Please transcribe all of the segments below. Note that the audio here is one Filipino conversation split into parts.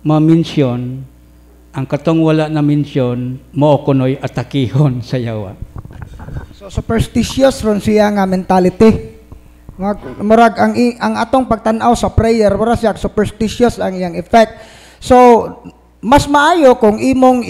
ma-mention, ang katong wala na mention, mo kunoy atakihon sa yawa. So superstitious ron siya nga mentality. Murag ang atong pagtan-aw sa prayer, murag siya superstitious ang iyang effect. So mas maayo kung imong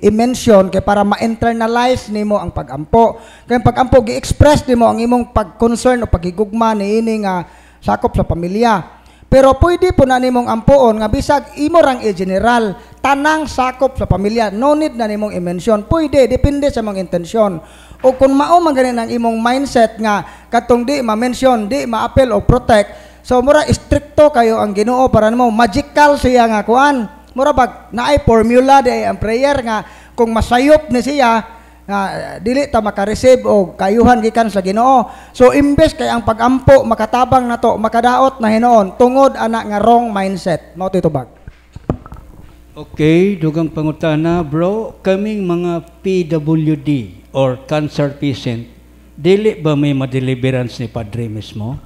i-mention kay para ma-internalize nimo ang pag-ampo. Kay pag-ampo gi-express nimo ang imong pag-concern o paghigugma niini nga sakop sa pamilya. Pero pwede po na nimong ampuon nga bisag imo rang i-general tanang sakop sa pamilya. No need na nimong i-mention. Pwede, depende sa mong intensyon. O kung mao man ganin ang imong mindset nga katong di ma-mention, di ma-appeal o protect, so mura stricto kayo ang Ginoo para nimo magical siya nga kuan. Mura bag naay formula di ang prayer nga kung masayop ni siya dili ta maka-receive og kayuhan gikan sa Ginoo. So imbes kay ang pag-ampo makatabang nato, makadaot na hinuon tungod ana nga wrong mindset. Mao titubag. Okay, dugang pangutana, bro, kaming mga PWD or cancer patient, dili ba may ma-deliverance ni Padre mismo?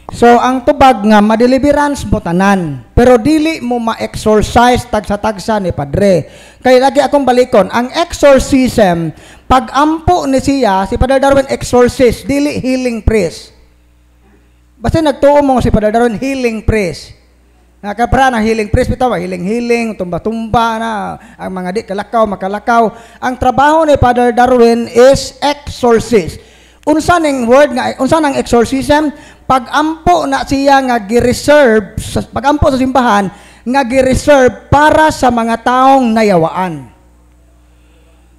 So ang tubag nga ma-deliverance mo tanan, pero dili mo ma-exorcise tagsa-tagsa ni Padre. Kaya lagi akong balikon, ang exorcism, pag-ampo ni siya, si Padre Darwin exorcist, dili healing priest. Basta nagtuo mo si Padre Darwin healing priest. Nakapra na healing priest, bitaw, healing, tumba-tumba na, ang mga di kalakaw, makalakaw. Ang trabaho ni Padre Darwin is exorcist. Unsa ning word nga, unsa nang exorcism? Pag-ampo na siya nga gi-reserve, pag-ampo sa simbahan, nga gi-reserve para sa mga taong nayawaan.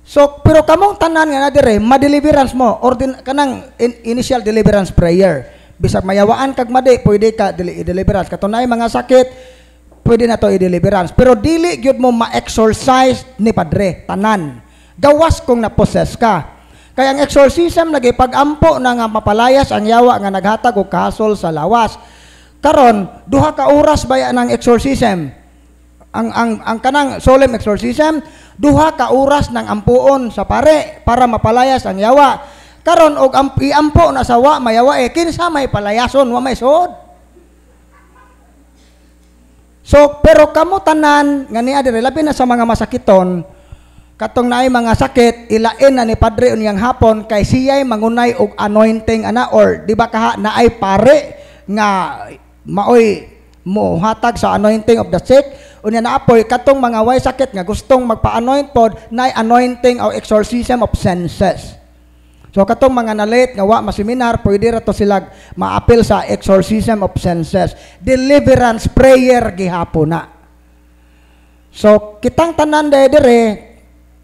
So, pero kamong tanan nga na dire, ma-deliverance mo, or kanang initial deliverance prayer. Bisag mayawaan kag madi, pwede ka i-deliverance. Katunay mga sakit, pwede na to i-deliverance. Pero dili gyud mo ma-exorcise ni Padre, tanan. Gawas kung na-possess ka. Kaya ang exorcism nagipag-ampo na nga mapalayas ang yawa nga naghatag og kahasol sa lawas. Karon, duha ka oras baya ng exorcism. Ang kanang solemn exorcism, duha ka oras ng ampuon sa pare para mapalayas ang yawa. Karon og iampo na sa wa mayawa kinsa may palayason wa may suod. So pero kamo tanan nga niya dire labi na sa mga masakiton, katong naay mga sakit, ilain na ni Padre unyang hapon kay siya'y mangunay og anointing ana or di ba kaha naay pare nga maoy mo hatag sa anointing of the sick. Unya naapoy katong mga way sakit nga gustong magpa-anoint pod naay anointing o exorcism of senses. So katong mga na-late nga wa maseminar, pwede ra to sila ma-appeal sa exorcism of senses. Deliverance prayer gihapon na. So kitang tanan dire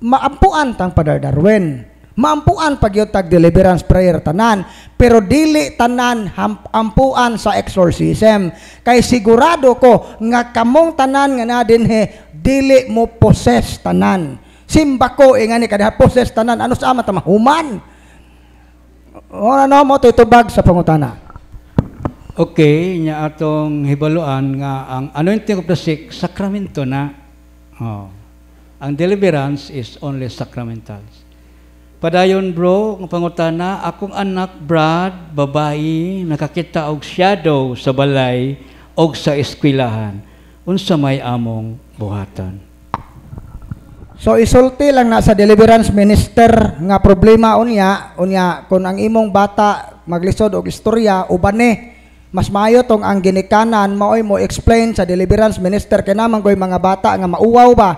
maampuan tang Padre Darwin. Maampuan pagyud tag deliverance prayer tanan, pero dili tanan ampuan sa exorcism. Kay sigurado ko nga kamong tanan nga na dinhi dili mo possess tanan. Simba ko ingani kada possess tanan ano sa ama ta mahuman. Ano mo tutubag sa pangutana. Okay, nya atong hibaluan nga ang anointing of the sick sakramento na. Oh. Ang deliverance is only sacramentals. Padayon bro, ang pangutana, akong anak Brad, babae, nakakita og shadow sa balay og sa eskwelahan. Unsa may among buhatan? So isulti lang na sa deliverance minister nga problema unya kung ang imong bata maglisod og istorya ubani mas maayo tong ang ginikanan maoy mo explain sa deliverance minister kay naman goy mga bata nga mauwaw ba.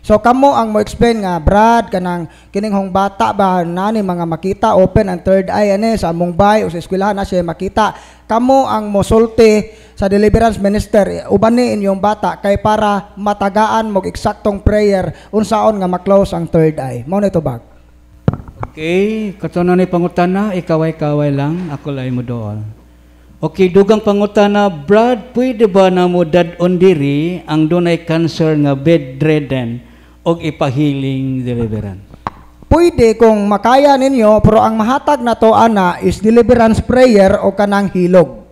So kamo ang mo explain nga Brad kanang kining hong bata ba nani mga makita open ang third eye ani sa among bay o sa eskwelahan na siya makita. Kamo ang mo sulti sa deliverance minister ubani inyong bata kay para matagaan mo eksaktong prayer unsaon nga ma-close ang third eye. Mao nito bag. Okay, katunan ni pangutana ikaway-kaway lang ako lay mo dool. Okay, dugang pangutana Brad, pwede ba na mo dad-on diri ang dunay cancer nga bedridden og ipahiling deliverance? Pwede kung makaya ninyo, pero ang mahatag na to ana is deliverance prayer o kanang hilog.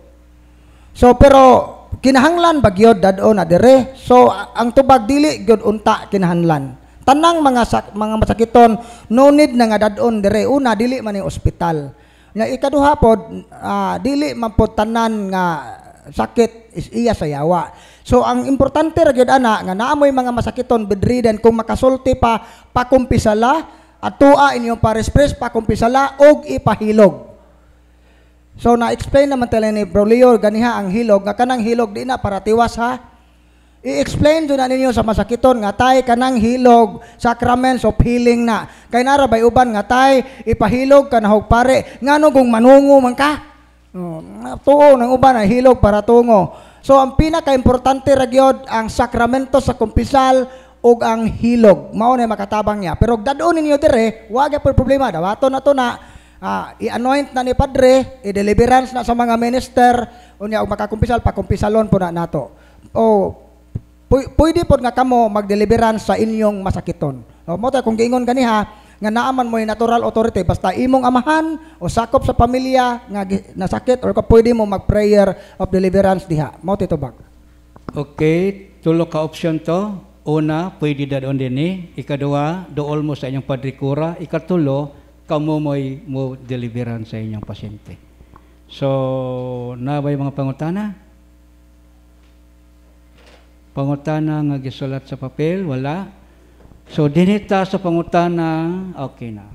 So pero kinahanglan bagyod dad-on na dire. So ang tubag dili gyud unta kinahanglan. Tanang mga masakiton no need na nga dad-on dire. Una dili man ni ospital. Nga ikaduha pod dili man pod tanan nga sakit is iya sa yawa. So ang importante ra gyud ana nga naamoy mga masakiton bedridden kung makasulti pa pakumpisala at tua inyong pa-express pakumpisala og ipahilog. So na-explain naman tala ni Bro Leo ganiha ang hilog nga kanang hilog di na para tiwas ha. I-explain do na ninyo sa masakiton nga tay kanang hilog sacraments of healing na. Kay nara bay uban nga tay ipahilog ka na og pare ngano kung manungo man ka. Tuo nang uban ay hilog para tungo. So ang pinaka-importante ra gyud ang sakramento sa kumpisal ug ang hilog. Mao na makatabang niya. Pero dadon ninyo dire, wa gyud problema dawaton na to na i-anoint na ni Padre, i-deliverance na sa mga minister, unya og makakumpisal, pakumpisalon po na nato. O, pwede po nga kamo mag-deliverance sa inyong masakiton. O, mo tayo, kung giingon ganiha, nga naaman mo yung natural authority, basta imong amahan o sakop sa pamilya nga nasakit, or pwede mo mag-prayer of deliverance diha. Mo tayo bag. Okay, tulo ka option to. Una, pwede dadon din Ikaduwa, dool mo sa inyong padrikura. Ikatulo, kamo mo deliveran sa inyong pasyente. So, nabay mga pangutana? Pangutana nga gisulat sa papel, wala. So, dinita sa pangutana, okay na.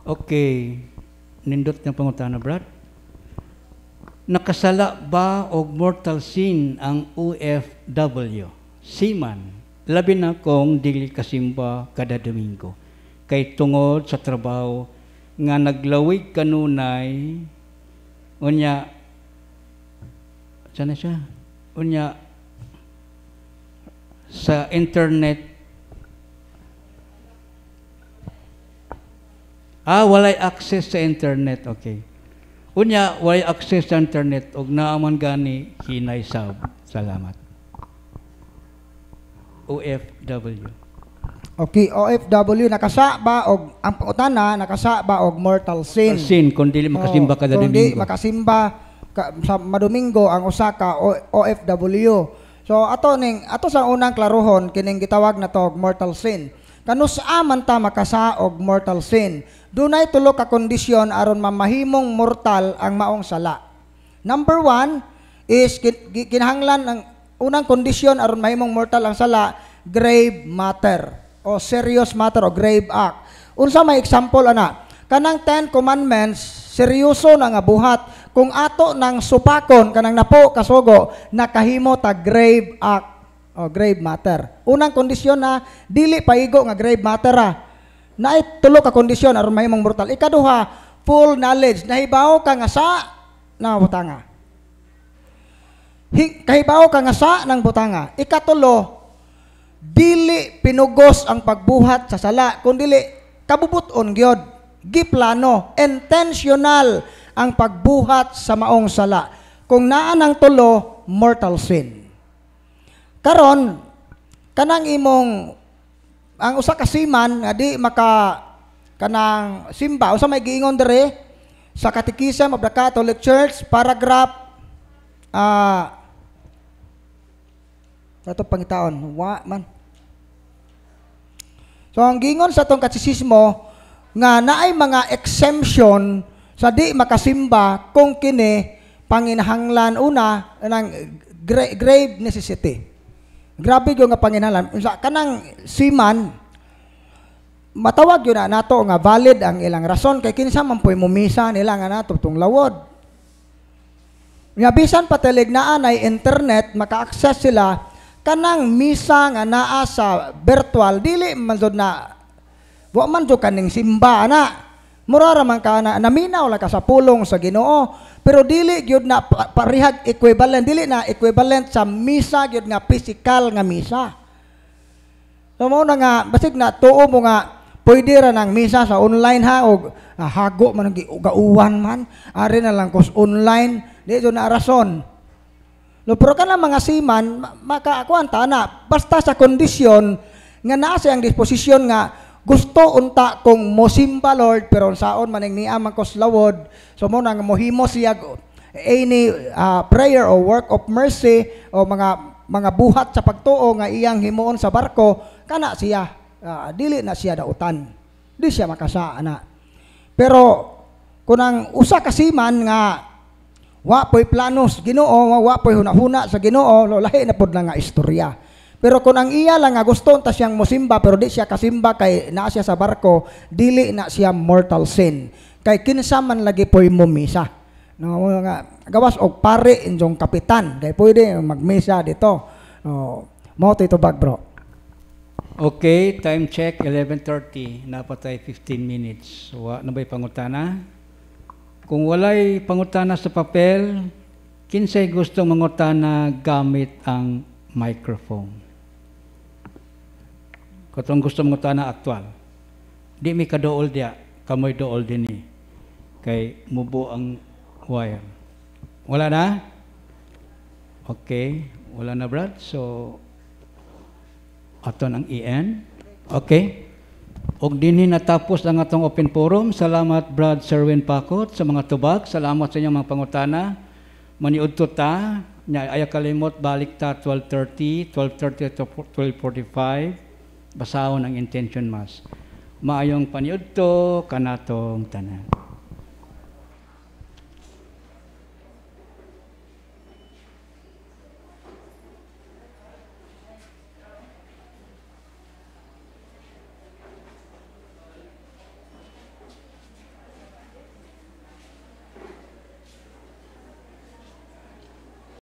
Okay, nindot ng pangutana, Brad. Nakasala ba og mortal sin ang OFW? Seaman, labi na kung dili kasimba kada Domingo. Kay tungod sa trabaho nga naglawig kanunay, unya, sana siya? Unya, sa internet, walay access sa internet, okay. Unya, walay access sa internet, og naaman gani hinay sab. Salamat. OFW. Okay, OFW, nakasa ba og, ang pangutana, nakasa ba og mortal sin? Sin, kung dili makasimba kada Domingo. Kung di Domingo. makasimba sa madomingo ang usa ka OFW. So, ato sa unang klaruhon, kining gitawag na to mortal sin. Kanusa man ta makasa og mortal sin. Dunay tulo ka kondisyon aron mamahimong mortal ang maong sala. Number 1 is kinahanglan ang unang kondisyon aron mahimong mortal ang sala, grave matter o serious matter o grave act. Unsa may example ana? Kanang 10 commandments seryoso na nga buhat. Kung ato nang supakon kanang napo kasugo nakahimo ta grave act o grave matter. Unang kondisyon na dili paigo nga grave matter Naay tulo ka kondisyon aron mahimong mortal. Ikaduha, full knowledge. Nahibaw ka nga sa nang butanga. Kahibaw ka nga sa nang butanga. Ikatulo, dili pinugos ang pagbuhat sa sala, kundi kabubuton gyud. Giplano, intentional ang pagbuhat sa maong sala. Kung naa nang tulo, mortal sin. Karon, kanang imong ang usa ka siman nga di maka kanang simba usa may giingon dere sa Catechism of the Catholic Church paragraph ato pangitaon wa man. So ang giingon sa tong katekismo nga naay mga exemption sa di makasimba kung kini panginahanglan una ng grave necessity. Grabe yung nga panginahanglan. Kanang siman, matawag yun na nato nga valid ang ilang rason kay kinsa man po'y mumisa nila nga nato itong lawod. Bisan patilignaan ay internet, maka-access sila kanang misa nga naa sa virtual, dili man jud na wa man jud kaning simba na. Murara man ka na naminaw lang ka sa pulong sa Ginoo, pero dili gyud na parihag equivalent, dili na equivalent sa misa gyud nga physical nga misa. So mo na nga basig na tuo mo nga Pwede ra ng misa sa online ha o hago man ang gauwan man, ari na lang kus online, dito na rason. Lo pero kana mga siman makaakuan ta na basta sa kondisyon nga naa siyang disposisyon nga gusto unta kung mosimba Lord pero saon man ning niya man kos lawod, so mo nang mohimo siya any prayer or work of mercy o mga buhat sa pagtuo nga iyang himuon sa barko, kana siya dili na siya dautan, di siya makasa na. Pero kunang usa ka siman nga wa po'y planos Ginoo, wa po'y hunahuna sa Ginoo, lahi na pud lang nga istorya. Pero kung ang iya lang nga gusto ta siyang mosimba pero di siya kasimba kay naa siya sa barko, dili na siya mortal sin. Kay kinsa man lagi po'y mumisa. No, nga gawas og pare inyong kapitan, kay pwede magmisa dito. No, mo ito bag bro. Okay, time check, 11:30. Napatay 15 minutes. So, na ba'y pangutana? Kung walay pangutana sa papel, kinsay gustong mangutana gamit ang microphone? Katong gusto mangutana aktual. Di mi kadool dia, kamoy dool din ni. Kay mubo ang wire. Wala na? Okay, wala na Brad. So, aton ang EN. Okay. Og dinhi natapos ang atong open forum. Salamat Brad Sherwin Pakot sa mga tubag. Salamat sa inyong mga pangutana. Maniudto ta, nya aya kalimot balik ta 12:30 to 12:45. Basahon ang intention mas. Maayong paniudto kanatong tanan.